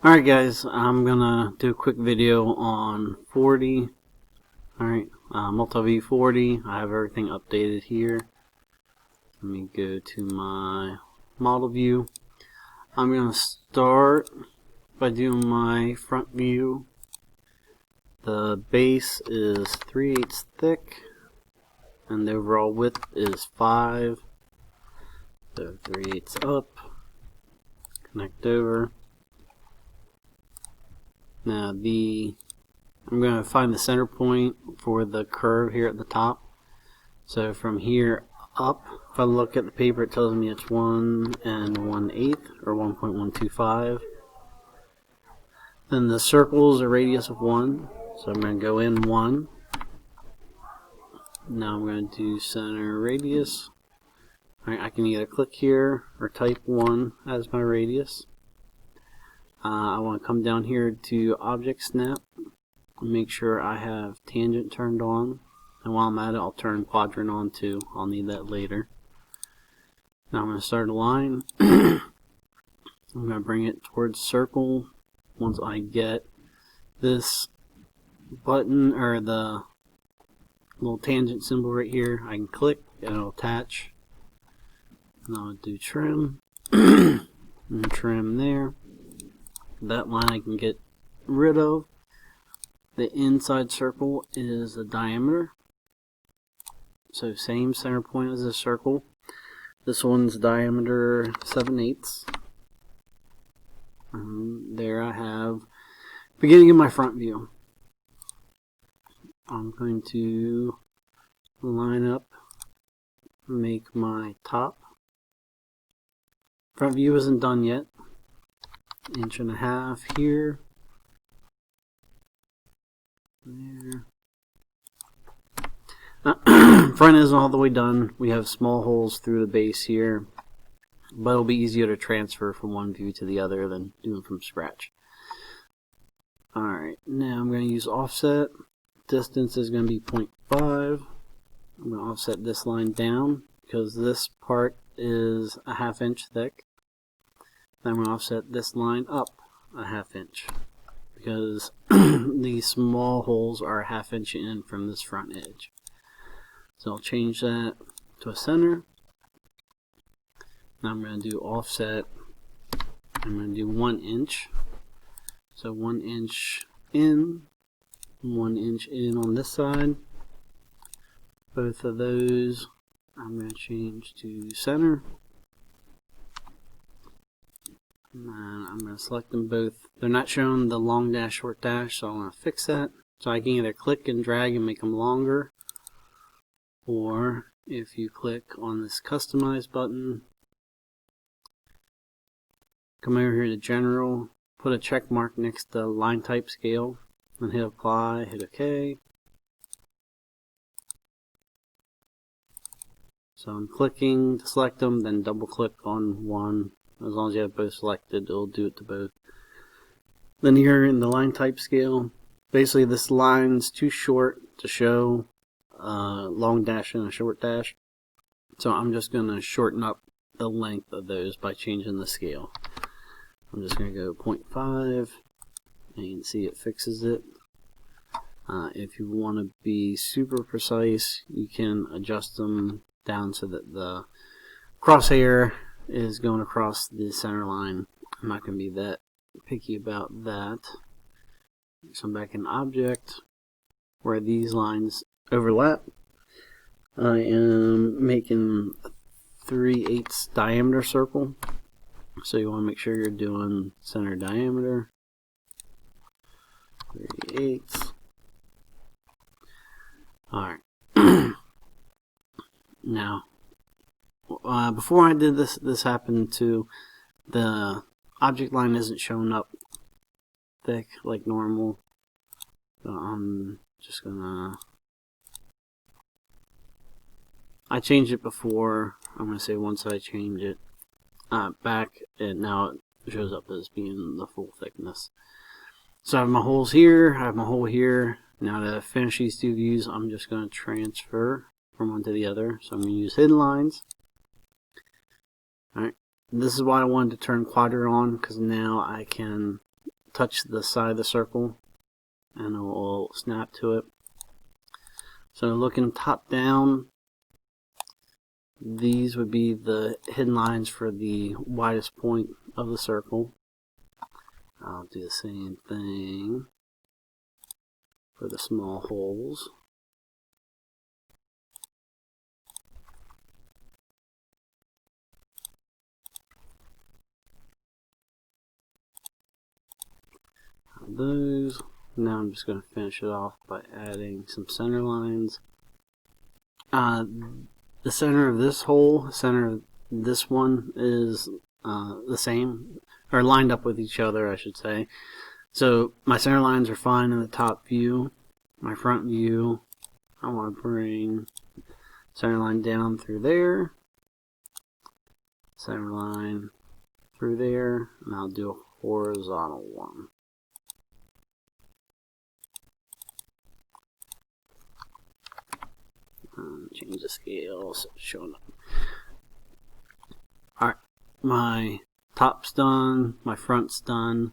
Alright guys, I'm gonna do a quick video on 40. Alright, Multiview 40. I have everything updated here. Let me go to my model view. I'm gonna start by doing my front view. The base is 3/8 thick and the overall width is 5. So 3/8 up, connect over. Now I'm going to find the center point for the curve here at the top. So from here up, if I look at the paper, it tells me it's 1 1/8 or 1.125. Then the circle is a radius of 1, so I'm going to go in 1. Now I'm going to do center radius. Alright, I can either click here or type 1 as my radius. I want to come down here to Object Snap and make sure I have Tangent turned on. And while I'm at it, I'll turn Quadrant on too. I'll need that later. Now I'm going to start a line. I'm going to bring it towards Circle. Once I get this button or the little tangent symbol right here, I can click and it'll attach. And I'll do Trim. And trim there. That line I can get rid of. The inside circle is the diameter. So same center point as the circle. This one's diameter 7/8. There I have beginning of my front view. I'm going to line up, make my top. Front view isn't done yet. 1.5 inches here, there. Front isn't all the way done. We have small holes through the base here, but it'll be easier to transfer from one view to the other than doing from scratch. Alright, now I'm going to use offset. Distance is going to be 0.5. I'm going to offset this line down because this part is a 1/2 inch thick. Then I'm going to offset this line up a 1/2 inch because these small holes are a 1/2 inch in from this front edge. So I'll change that to a center. Now I'm going to do offset. I'm going to do 1 inch. So 1 inch in, 1 inch in on this side. Both of those I'm going to change to center. And I'm going to select them both. They're not showing the long dash, short dash, so I want to fix that. So I can either click and drag and make them longer, or if you click on this customize button, come over here to general, put a check mark next to line type scale, and hit apply, hit OK. So I'm clicking to select them, then double click on one. As long as you have both selected, it'll do it to both. Then here in the line type scale, basically this line's too short to show a long dash and a short dash. So I'm just going to shorten up the length of those by changing the scale. I'm just going to go 0.5, and you can see it fixes it. If you want to be super precise, you can adjust them down so that the crosshair is going across the center line. I'm not going to be that picky about that. So I'm back in Object where these lines overlap. I am making a 3/8 diameter circle. So you want to make sure you're doing center diameter 3/8. Alright. Now, before I did this happened to the object line isn't showing up thick like normal. So I'm just gonna, I changed it before. I'm gonna say once I change it back, and now it shows up as being the full thickness. So I have my holes here, I have my hole here. Now to finish these two views, I'm just going to transfer from one to the other. So I'm going to use hidden lines. Alright, this is why I wanted to turn quadrant on, because now I can touch the side of the circle and it will snap to it. So looking top down, these would be the hidden lines for the widest point of the circle. I'll do the same thing for the small holes. Those. Now I'm just going to finish it off by adding some center lines. The center of this hole, center of this one is the same, or lined up with each other, I should say. So my center lines are fine in the top view. My front view, I want to bring center line down through there, center line through there, and I'll do a horizontal one. Change the scale so it's showing up. Alright, my top's done, my front's done.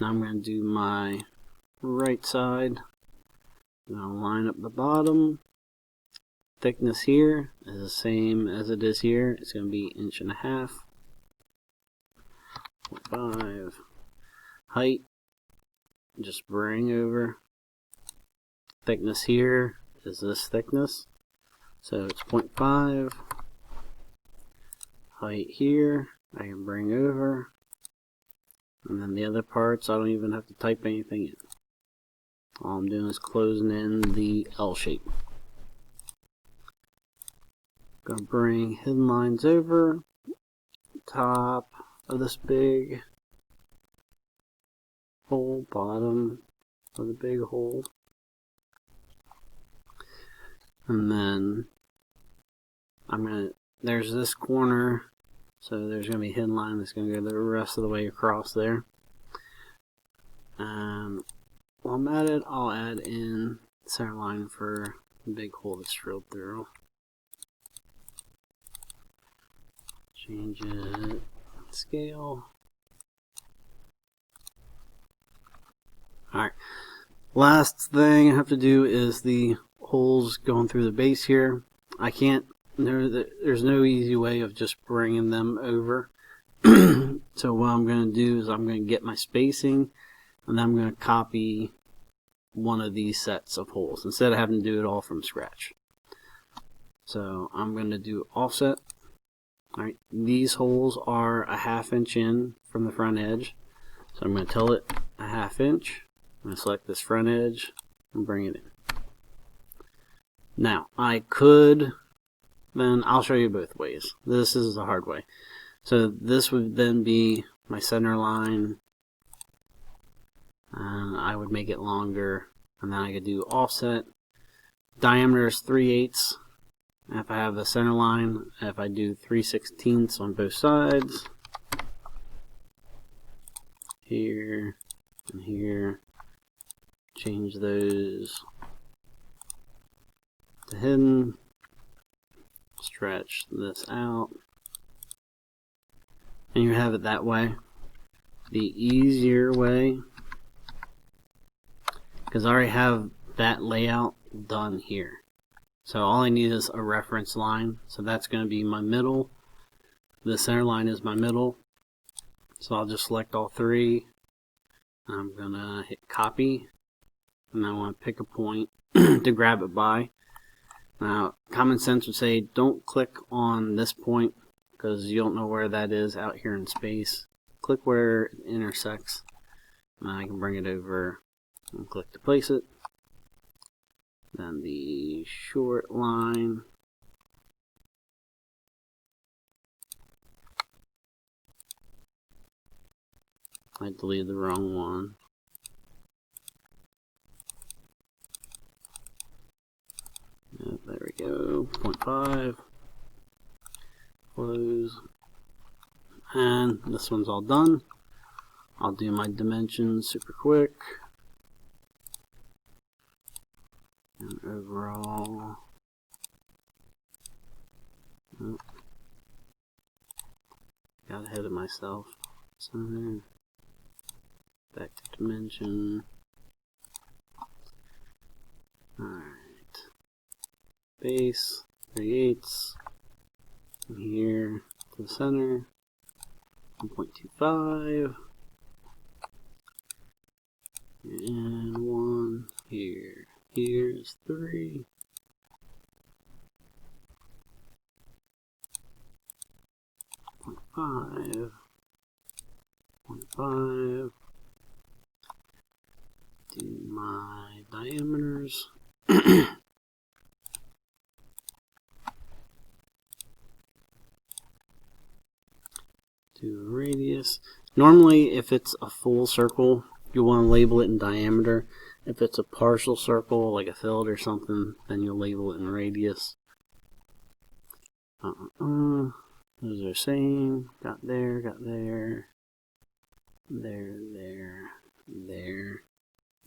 Now I'm going to do my right side. I'm going to line up the bottom. Thickness here is the same as it is here. It's going to be 1.5 inches. 0.5. Height, just bring over. Thickness here is this thickness. So it's 0.5. Height here, I can bring over. And then the other parts, I don't even have to type anything in. All I'm doing is closing in the L shape. Gonna bring hidden lines over top of this big hole, bottom of the big hole. And then there's this corner, so there's going to be a hidden line that's going to go the rest of the way across there. While I'm at it, I'll add in the center line for the big hole that's drilled through. Change it, scale. Alright, last thing I have to do is the holes going through the base here. I can't, there's no easy way of just bringing them over. So what I'm going to do is I'm going to get my spacing, and then I'm going to copy one of these sets of holes instead of having to do it all from scratch. So I'm going to do offset. Alright, these holes are a 1/2 inch in from the front edge. So I'm going to tell it a 1/2 inch. I'm going to select this front edge and bring it in. Now, I could, then I'll show you both ways. This is the hard way. So this would then be my center line, and I would make it longer, and then I could do offset. Diameter is 3/8. If I have the center line, if I do 3/16 on both sides, here and here, change those to hidden, stretch this out, and you have it that way. The easier way, because I already have that layout done here, so all I need is a reference line. So that's going to be my middle. The center line is my middle, so I'll just select all three. I'm going to hit copy, and I want to pick a point to grab it by. Now, common sense would say don't click on this point because you don't know where that is out here in space. Click where it intersects, and I can bring it over and click to place it. Then the short line, I deleted the wrong one. Yep, there we go, 0.5, close, and this one's all done. I'll do my dimensions super quick, and overall, got ahead of myself, so back to dimension. Alright. Base, 3/8. From here to the center, 1.25. And 1 here. Here's 3. 0.5. 0.5. Do my diameters. Do radius. Normally, if it's a full circle, you want to label it in diameter. If it's a partial circle, like a fillet or something, then you'll label it in radius. Those are same. Got there, got there. There, there, there.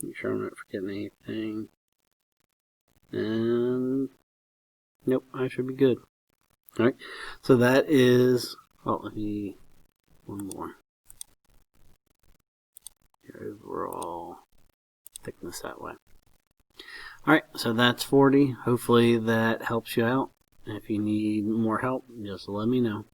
Make sure I'm not forgetting anything. And nope, I should be good. Alright, so that is, oh, let me, one more. Your overall thickness that way. Alright, so that's 40. Hopefully that helps you out. If you need more help, just let me know.